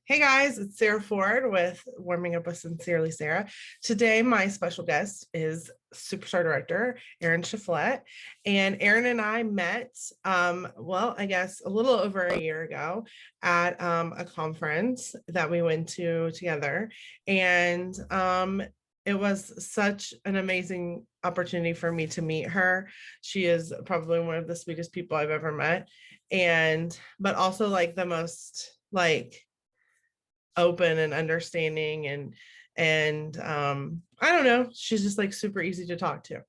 Hey guys, it's Sarah Ford with Warming Up with Sincerely Sarah. Today, my special guest is Superstar Director Erin Shiflett. And Erin and I met, I guess a little over a year ago at a conference that we went to together. And it was such an amazing opportunity for me to meet her. She is probably one of the sweetest people I've ever met. But also like the most open and understanding and I don't know, she's just like super easy to talk to.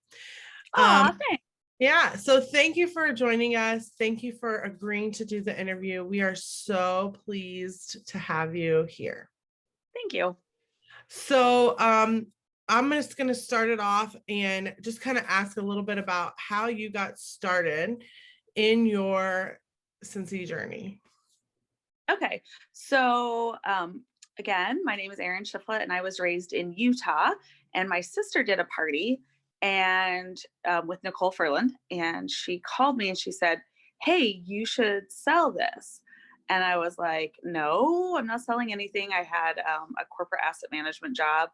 Thanks. Yeah, so thank you for joining us. Thank you for agreeing to do the interview. We are so pleased to have you here. Thank you. So I'm just going to start it off and just kind of ask a little bit about how you got started in your Scentsy journey. Okay. So, again, my name is Erin Shiflett, and I was raised in Utah. And my sister did a party and with Nicole Furland, and she called me and she said, "Hey, you should sell this." And I was like, "No, I'm not selling anything." I had a corporate asset management job,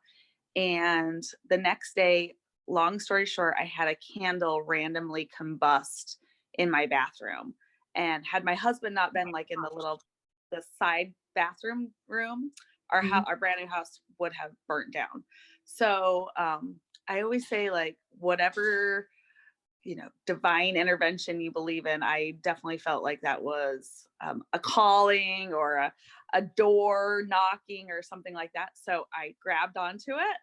and the next day, long story short, I had a candle randomly combust in my bathroom. And had my husband not been like in the side bathroom room, our brand new house would have burnt down. So I always say, like, whatever divine intervention you believe in, I definitely felt like that was a calling or a door knocking or something like that. So I grabbed onto it,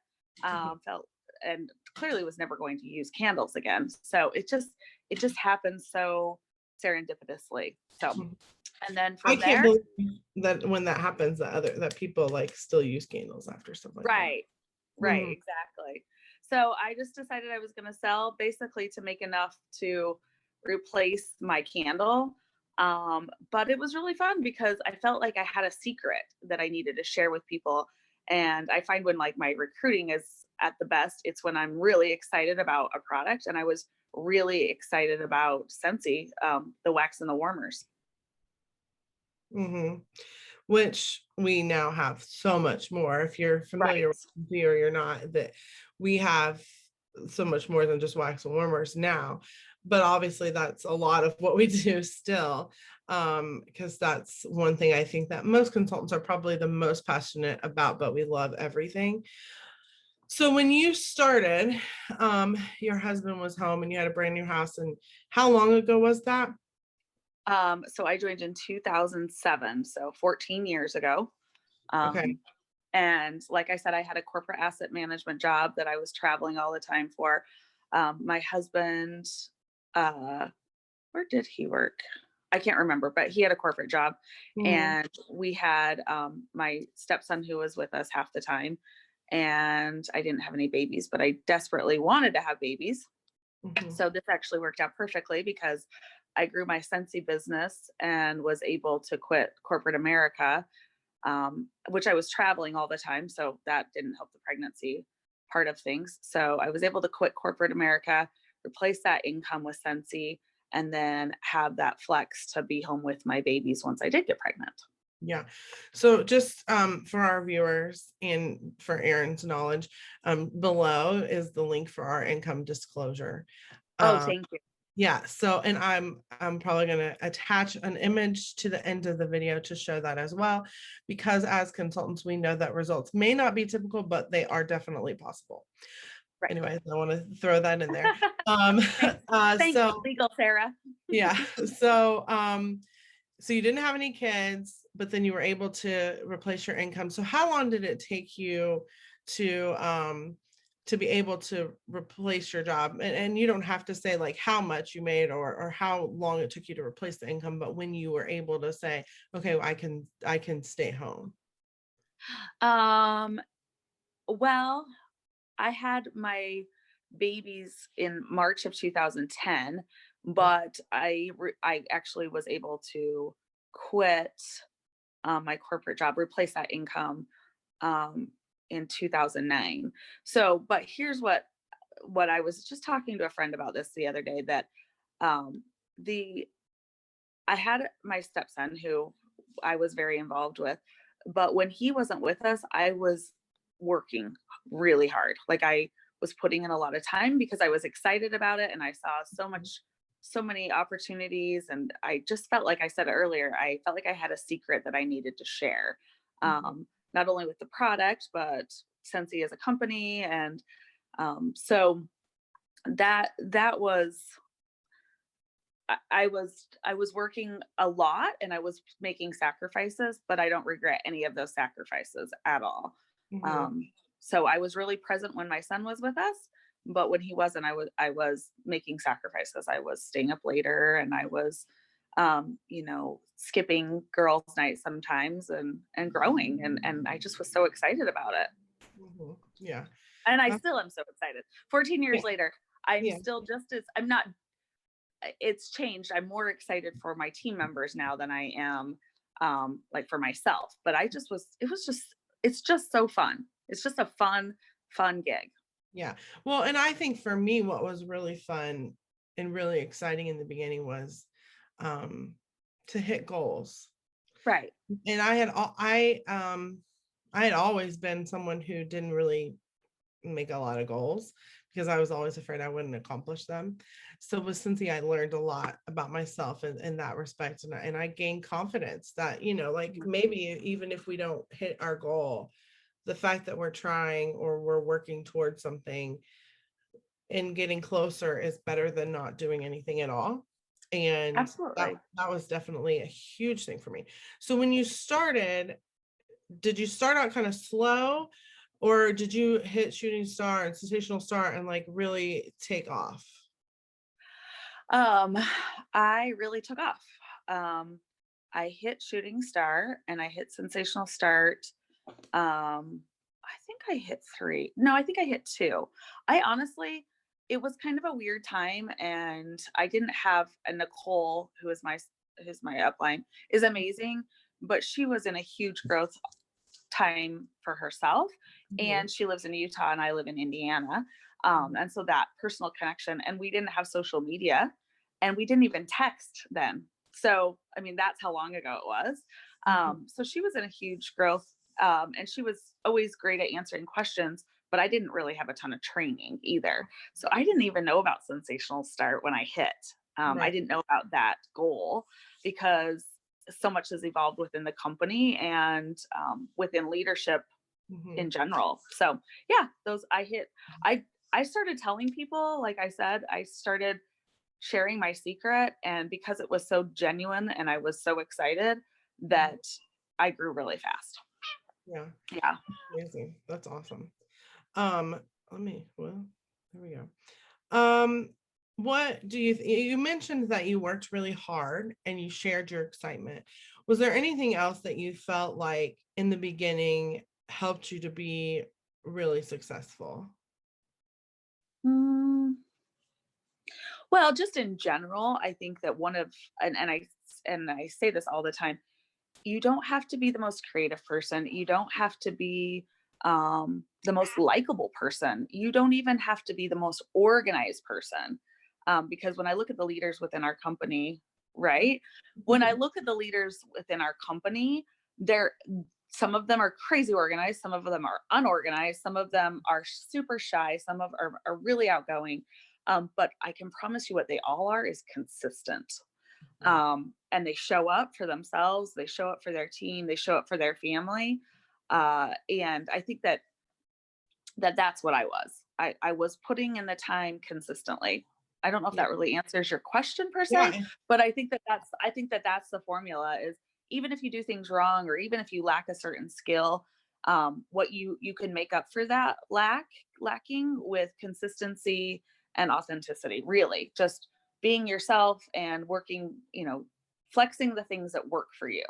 felt, and clearly was never going to use candles again. So it just happened so serendipitously. So, and then I from can't there, believe that when that happens, that people like still use candles after stuff like that. right, exactly. So I just decided I was going to sell basically to make enough to replace my candle. But it was really fun because I felt like I had a secret that I needed to share with people. And I find when like my recruiting is at the best, it's when I'm really excited about a product. And I was really excited about Scentsy, the wax and the warmers. Mm-hmm. Which we now have so much more. If you're Right. familiar with Scentsy or you're not, that we have so much more than just wax and warmers now. But obviously that's a lot of what we do still, because that's one thing I think that most consultants are probably the most passionate about, but we love everything. So when you started, your husband was home and you had a brand new house, and how long ago was that? So I joined in 2007, so 14 years ago. Okay. Um, and like I said, I had a corporate asset management job that I was traveling all the time for. My husband, where did he work? I can't remember, but he had a corporate job. Mhm. And we had my stepson who was with us half the time. And I didn't have any babies, but I desperately wanted to have babies. Mhm. So this actually worked out perfectly because I grew my Scentsy business and was able to quit corporate America, which I was traveling all the time. So that didn't help the pregnancy part of things. So I was able to quit corporate America, replace that income with Scentsy, and then have that flex to be home with my babies once I did get pregnant. Yeah. So just for our viewers and for Erin's knowledge, below is the link for our income disclosure. Oh, Um, thank you. yeah. So, and I'm probably going to attach an image to the end of the video to show that as well, because as consultants, we know that results may not be typical, but they are definitely possible. Right. Anyways, I want to throw that in there. Um, Thanks. Thanks, so legal Sarah. yeah. So you didn't have any kids, but then you were able to replace your income. So how long did it take you to be able to replace your job? And you don't have to say like how much you made or how long it took you to replace the income, but when you were able to say, okay, I can stay home. Um, well, I had my babies in March of 2010, but I actually was able to quit my corporate job, replace that income um, in 2009. So, but here's what I was just talking to a friend about this the other day, that um, the I had my stepson who I was very involved with. But when he wasn't with us, I was working really hard. Like I was putting in a lot of time because I was excited about it and I saw so many opportunities. And I just felt like I said earlier, I felt like I had a secret that I needed to share. Mhm. Not only with the product, but Scentsy as a company. And so that was I was working a lot and I was making sacrifices, but I don't regret any of those sacrifices at all. Mhm. Um, so I was really present when my son was with us, but when he wasn't, I was making sacrifices. I was staying up later and I was skipping girls' night sometimes and growing and I just was so excited about it. Mhm. Yeah. And I Uh, still am so excited. 14 yeah. years later, I'm Yeah. still just as I'm not it's changed. I'm more excited for my team members now than I am like for myself. But it's just so fun. It's just a fun gig. Yeah. Well, and I think for me, what was really fun and really exciting in the beginning was um, to hit goals. Right. And I had always been someone who didn't really make a lot of goals because I was always afraid I wouldn't accomplish them. So with Cynthia, I learned a lot about myself in that respect. And I gained confidence that, like maybe even if we don't hit our goal, the fact that we're trying or we're working towards something and getting closer is better than not doing anything at all. And that Absolutely. that was definitely a huge thing for me. So when you started, did you start out kind of slow, or did you hit shooting star and sensational star and like really take off? Um, I really took off. Um, I hit shooting star and I hit sensational start. I think I hit three. No, I think I hit two. I honestly, it was kind of a weird time, and I didn't have a Nicole, who's my upline, is amazing, but she was in a huge growth time for herself, Mhm. and she lives in Utah and I live in Indiana. Mhm. And so that personal connection, and we didn't have social media, and we didn't even text then. So I mean, that's how long ago it was. Mhm. So she was in a huge growth, and she was always great at answering questions, but I didn't really have a ton of training either. So I didn't even know about Sensational Start when I hit. I Right. didn't know about that goal because so much has evolved within the company and within leadership Mhm. in general. So yeah, those I hit. I started telling people, like I said, I started sharing my secret, and because it was so genuine and I was so excited, Mhm. that I grew really fast. Yeah. Yeah. Amazing. That's awesome. Um, well, there we go. Um, what do you mentioned that you worked really hard and you shared your excitement. Was there anything else that you felt like in the beginning helped you to be really successful? Mm, well, just in general, I think that one of and I say this all the time, you don't have to be the most creative person. You don't have to be the most likable person. You don't even have to be the most organized person. Because when I look at the leaders within our company, right? When I look at the leaders within our company, they're some of them are crazy organized, some of them are unorganized, some of them are super shy, are really outgoing. But I can promise you what they all are is consistent, and they show up for themselves, they show up for their team, they show up for their family, and I think that's what I was. I was putting in the time consistently. I don't know if Yeah. that really answers your question per se, Yeah. but I think that's the formula is, even if you do things wrong or even if you lack a certain skill, what you can make up for that lacking with consistency and authenticity. Really, just being yourself and working, flexing the things that work for you.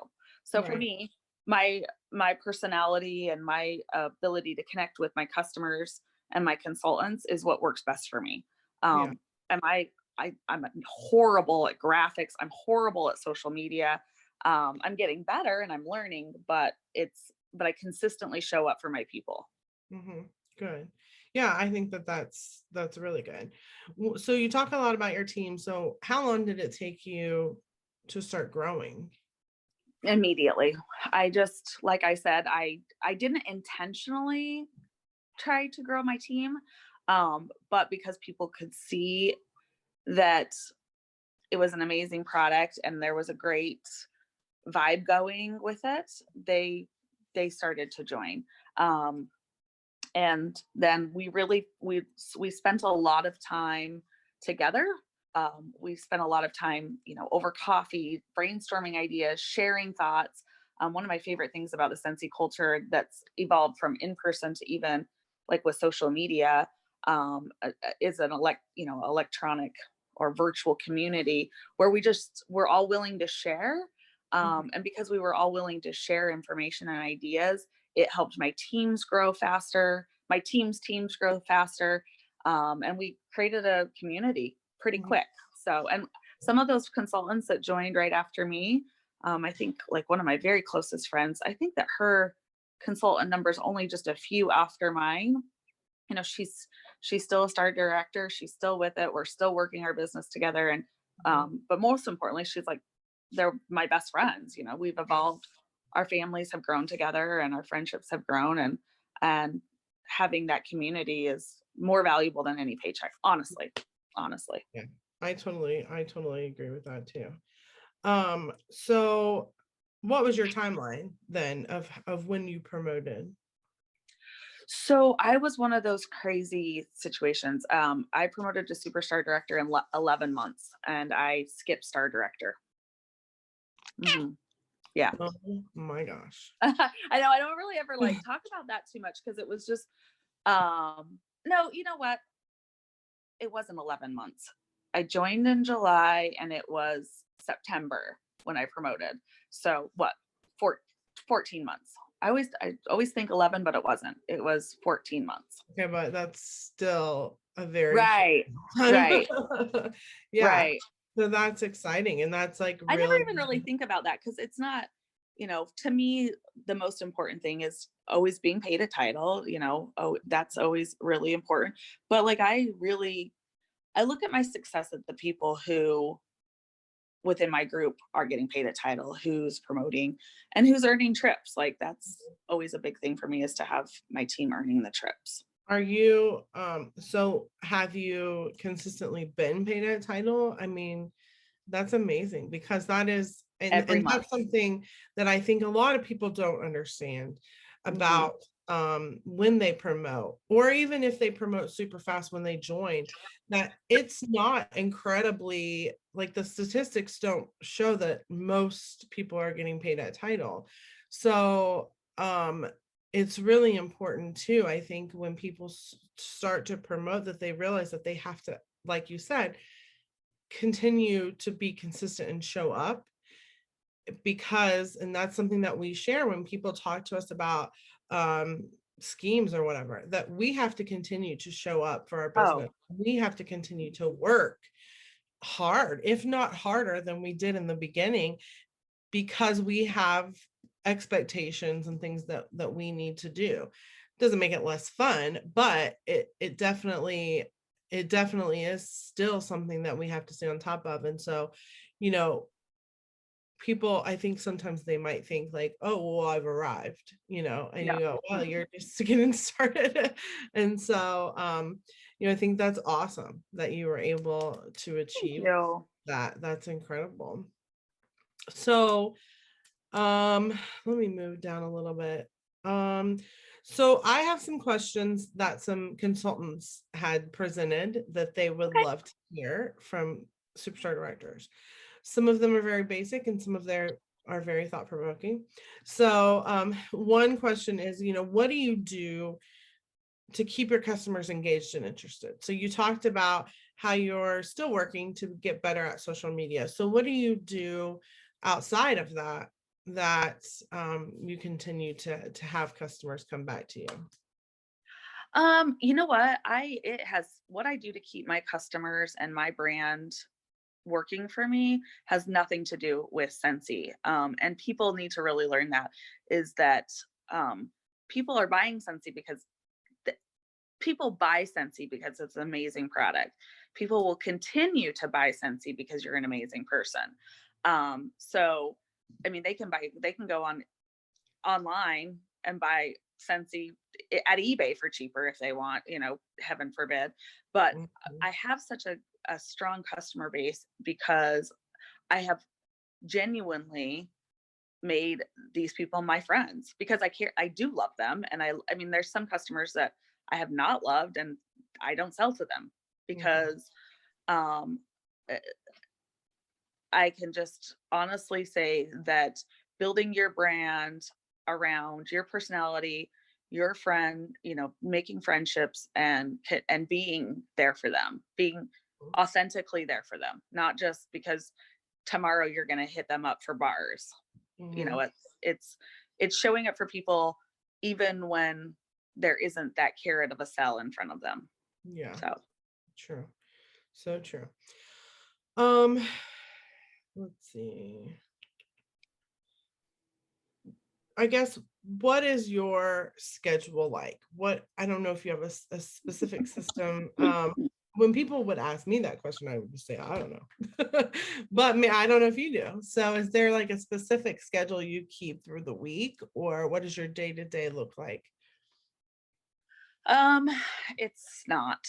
So for Right. me, my my personality and my ability to connect with my customers and my consultants is what works best for me. Yeah. Am I'm horrible at graphics. I'm horrible at social media. I'm getting better and I'm learning, but I consistently show up for my people. Hmm. Good. Yeah, I think that's really good. So you talk a lot about your team. So how long did it take you to start growing? Immediately. I just, like I said, I didn't intentionally try to grow my team, but because people could see that it was an amazing product and there was a great vibe going with it, they started to join. Um, and then we spent a lot of time together. We spent a lot of time, over coffee, brainstorming ideas, sharing thoughts. One of my favorite things about the Scentsy culture that's evolved from in person to even like with social media, is an electronic or virtual community where we're all willing to share. Mhm. And because we were all willing to share information and ideas, it helped my teams grow faster, my teams grow faster. And we created a community pretty Mhm. quick. So, and some of those consultants that joined right after me, I think like one of my very closest friends, I think that her consultant number is only just a few after mine. She's still a star director. She's still with it. We're still working our business together. And Mhm. but most importantly, she's like, they're my best friends. We've evolved, our families have grown together and our friendships have grown, and having that community is more valuable than any paycheck, honestly. Yeah, I totally agree with that too. So what was your timeline then of when you promoted? So I was one of those crazy situations. I promoted to superstar director in 11 months and I skipped star director. Mhm. Yeah. Oh my gosh. I know I don't really ever like talk about that too much because it was just no, you know what? It wasn't 11 months. I joined in July and it was September when I promoted. So what? Four, 14 months. I always think 11, but it wasn't. It was 14 months. Okay, but that's still a very short Right. time. Right. Yeah. Right. So that's exciting. And that's like I never really, even really think about that because it's not, to me, the most important thing is always being paid a title, oh, that's always really important. But like, I look at my success at the people who within my group are getting paid a title, who's promoting and who's earning trips. Like, that's always a big thing for me is to have my team earning the trips. are you so have you consistently been paid a title? I mean, that's amazing because that is Every and month. that's something that I think a lot of people don't understand Mhm. about when they promote, or even if they promote super fast when they join, that it's not incredibly, like, the statistics don't show that most people are getting paid at title. So it's really important too, I think, when people start to promote, that they realize that they have to, like you said, continue to be consistent and show up, because and that's something that we share when people talk to us about schemes or whatever, that we have to continue to show up for our business. Oh, We have to continue to work hard, if not harder than we did in the beginning, because we have expectations and things that we need to do. Doesn't make it less fun, but it definitely is still something that we have to stay on top of. And so, you know, people, I think sometimes they might think like, oh, well, I've arrived, and no. you go, well, Mm. you're just getting started. And so, I think that's awesome that you were able to Thank achieve you. that. That's incredible. So, let me move down a little bit. Um, so I have some questions that some consultants had presented that they would Okay. love to hear from superstar directors. Some of them are very basic and some of their are very thought provoking. So, one question is, what do you do to keep your customers engaged and interested? So you talked about how you're still working to get better at social media. So what do you do outside of that you continue to have customers come back to you? You know what? What I do to keep my customers and my brand working for me has nothing to do with Scentsy. And people need to really learn that is that um, people are buying Scentsy because th- people buy Scentsy because it's an amazing product. People will continue to buy Scentsy because you're an amazing person. So I mean, they can go online and buy Scentsy at eBay for cheaper if they want, heaven forbid. But Mhm. I have such a strong customer base because I have genuinely made these people my friends because I do love them. And I mean, there's some customers that I have not loved and I don't sell to them Mhm. because um, eh, I can just honestly say that building your brand around your personality, your friend, making friendships and being there for them, being authentically there for them, not just because tomorrow you're going to hit them up for bars. You know, Mhm. it's showing up for people even when there isn't that carrot of a sell in front of them. Yeah, So true. So true. Um, let's see. I guess, what is your schedule like? I don't know if you have a specific system. When people would ask me that question, I would just say, I don't know. But I don't know if you do. So is there like a specific schedule you keep through the week, or what does your day-to-day look like? um it's not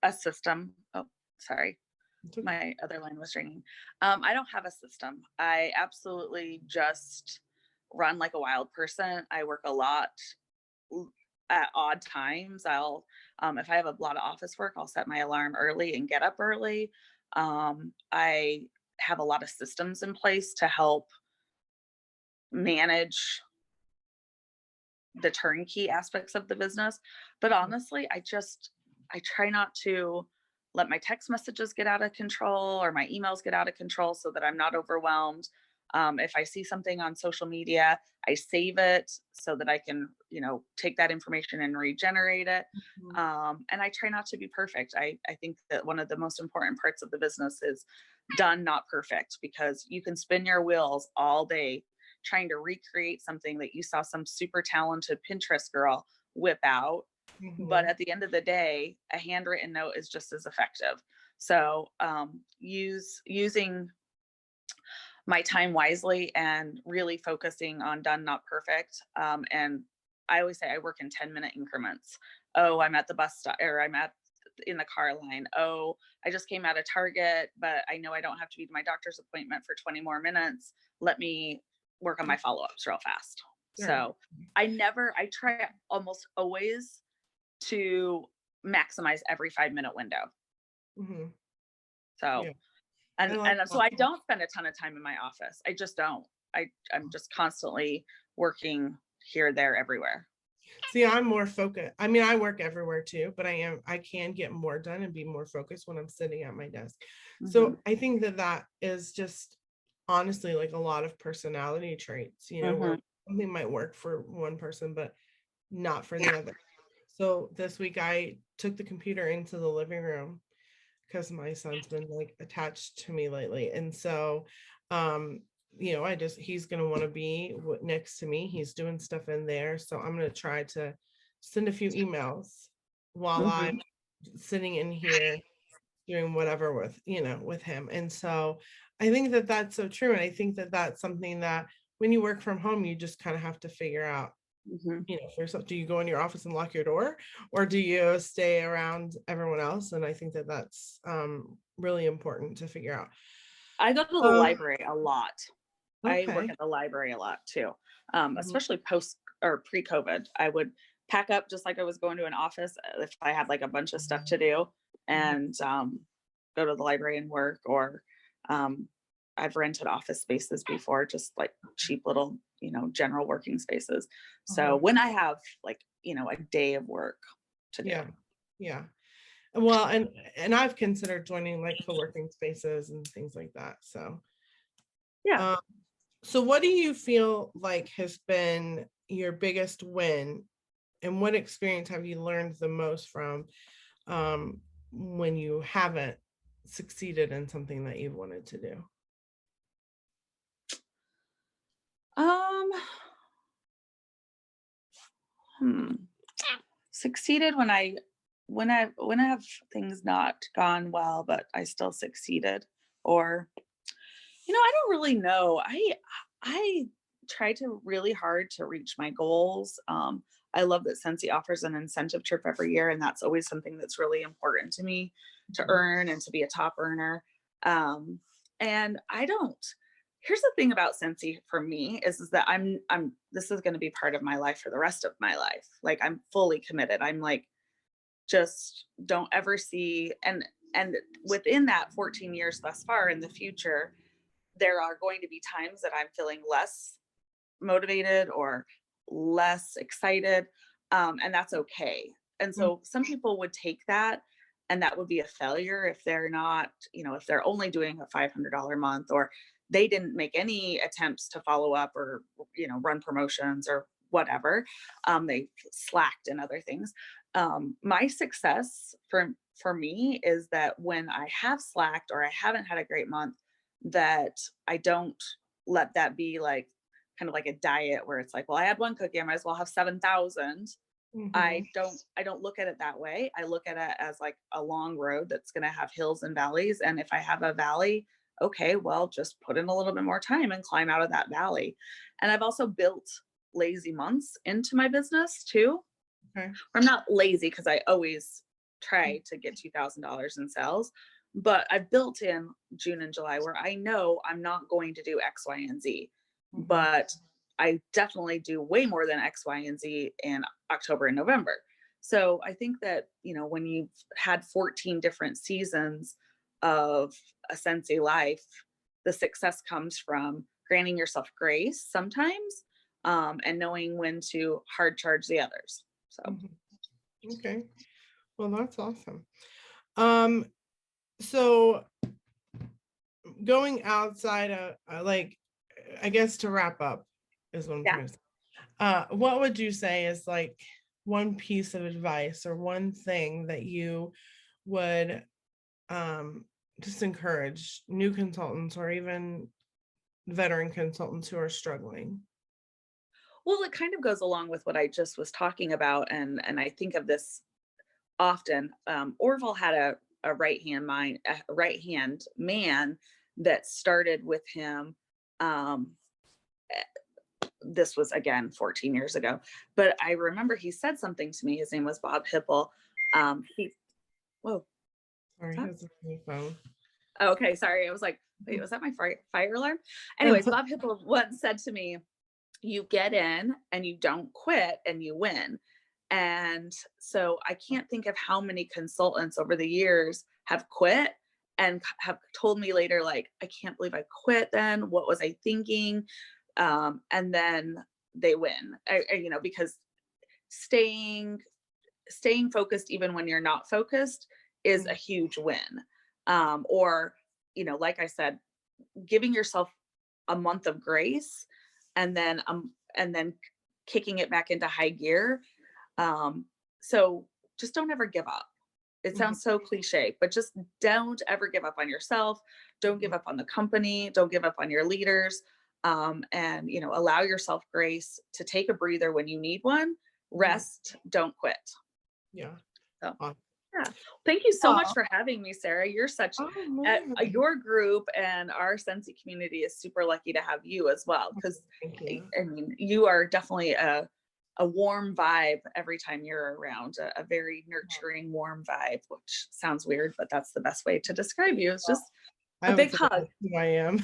a system. Oh, sorry. It's okay. My other line was ringing. I don't have a system. I absolutely just run like a wild person. I work a lot at odd times. If I have a lot of office work, I'll set my alarm early and get up early. I have a lot of systems in place to help manage the turnkey aspects of the business. But Mhm. honestly, I try not to let my text messages get out of control or my emails get out of control so that I'm not overwhelmed. If I see something on social media, I save it so that I can, take that information and regenerate it. Mhm. And I try not to be perfect. I think that one of the most important parts of the business is done, not perfect, because you can spin your wheels all day trying to recreate something that you saw some super talented Pinterest girl whip out. But Mhm. at the end of the day, a handwritten note is just as effective. So using my time wisely and really focusing on done, not perfect. And I always say I work in 10-minute increments. Oh, I'm at the bus stop, or I'm at in the car line. Oh, I just came out of Target, but I know I don't have to be to my doctor's appointment for 20 more minutes. Let me work on my follow-ups real fast. Sure. So I try almost always to maximize every 5-minute window. Mhm. So Yeah, I and like and so that. I don't spend a ton of time in my office. I just don't. I'm just constantly working here, there, everywhere. See, I'm more focused. I mean, I work everywhere too, but I can get more done and be more focused when I'm sitting at my desk. Mhm. So I think that is just honestly like a lot of personality traits, where Mhm. something might work for one person, but not for the other. So this week I took the computer into the living room because my son's been like attached to me lately. And so, um, he's going to want to be next to me. He's doing stuff in there. So I'm going to try to send a few emails while I'm Mhm. sitting in here doing whatever with him. And so I think that that's so true. And I think that that's something that when you work from home, you just kind of have to figure out, Mhm. for yourself. Do you go in your office and lock your door, or do you stay around everyone else? And I think that that's really important to figure out. I go to the Um, library a lot. I work okay. at the library a lot too, Mhm. especially post or pre-COVID. I would pack up just like I was going to an office if I had like a bunch of stuff to do, Mhm. and go to the library and work. Or um, I've rented office spaces before, just like cheap little, general working spaces. So Uh-huh. when I have like, a day of work to do. Yeah. Yeah. Well, and I've considered joining like co-working spaces and things like that. So, Yeah. um, so what do you feel like has been your biggest win, and what experience have you learned the most from, when you haven't succeeded in something that you've wanted to do? Um, hmm. Succeeded when I have things not gone well, but I still succeeded. Or I don't really know. I try to really hard to reach my goals. I love that Scentsy offers an incentive trip every year, and that's always something that's really important to me to Mhm. earn and to be a top earner. Um, and I don't. Here's the thing about Scentsy for me is that I'm this is going to be part of my life for the rest of my life. Like I'm fully committed. I'm like just don't ever see and within that 14 years thus far in the future there are going to be times that I'm feeling less motivated or less excited, and that's okay. And Mm, so some people would take that and that would be a failure if they're not, if they're only doing a $500 month or they didn't make any attempts to follow up or run promotions or whatever. They slacked in other things. My success for me is that when I have slacked or I haven't had a great month, that I don't let that be like kind of like a diet where it's like, well, I had one cookie, I might as well have 7,000. mhm. I don't look at it that way. I look at it as like a long road that's going to have hills and valleys. And if I have a valley, okay, well, just put in a little bit more time and climb out of that valley. And I've also built lazy months into my business too. Okay. I'm not lazy because I always try to get $2,000 in sales, but I've built in June and July where I know I'm not going to do X, Y, and Z, Mhm. but I definitely do way more than X, Y, and Z in October and November. So I think that, when you've had 14 different seasons of a Sensei life, the success comes from granting yourself grace sometimes, and knowing when to hard charge the others. So Mhm. Okay. Well, that's awesome. Um, so going outside of like, I guess to wrap up is what I'm yeah. trying to say. What would you say is like one piece of advice or one thing that you would um just encourage new consultants or even veteran consultants who are struggling? Well, it kind of goes along with what I just was talking about, and I think of this often. Orville had a right hand man that started with him. Um, this was again 14 years ago, but I remember he said something to me. His name was Bob Hipple. He Whoa, Sorry, what's that? has a new phone. Oh, okay, sorry. I was like, wait, was that my fire alarm? Anyways, Bob Hipple once said to me, you get in and you don't quit and you win. And so I can't think of how many consultants over the years have quit and have told me later, like, I can't believe I quit then. What was I thinking? And then they win, because staying focused even when you're not focused is a Mhm. huge win. Or, like I said, giving yourself a month of grace and then kicking it back into high gear. Um, so just don't ever give up. It Mhm. sounds so cliche, but just don't ever give up on yourself. Don't give Mhm. up on the company. Don't give up on your leaders. And allow yourself grace to take a breather when you need one. Mhm. Rest. Don't quit. Yeah. So Awesome. yeah. Thank you so much Oh, for having me, Sarah. You're such oh man. your group and our Scentsy community is super lucky to have you as well. Because Thank you. I mean, you are definitely a warm vibe every time you're around, a very nurturing, warm vibe, which sounds weird, but that's the best way to describe you. It's just a I would big say hug. that's who I am.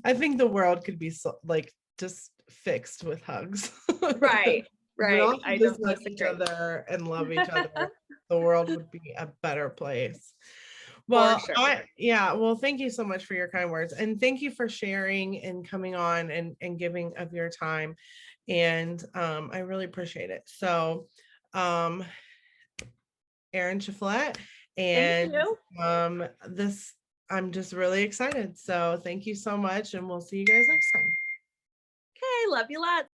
I think the world could be so, like just fixed with hugs. Right. We Right. all I could just don't hug each disagree. other and love each other. The world would be a better place. For Well, sure. yeah, well, thank you so much for your kind words. And thank you for sharing and coming on and giving of your time. And I really appreciate it. So um Erin Shiflett, Thank and you. this I'm just really excited. So thank you so much, and we'll see you guys next time. Okay. Love you lots.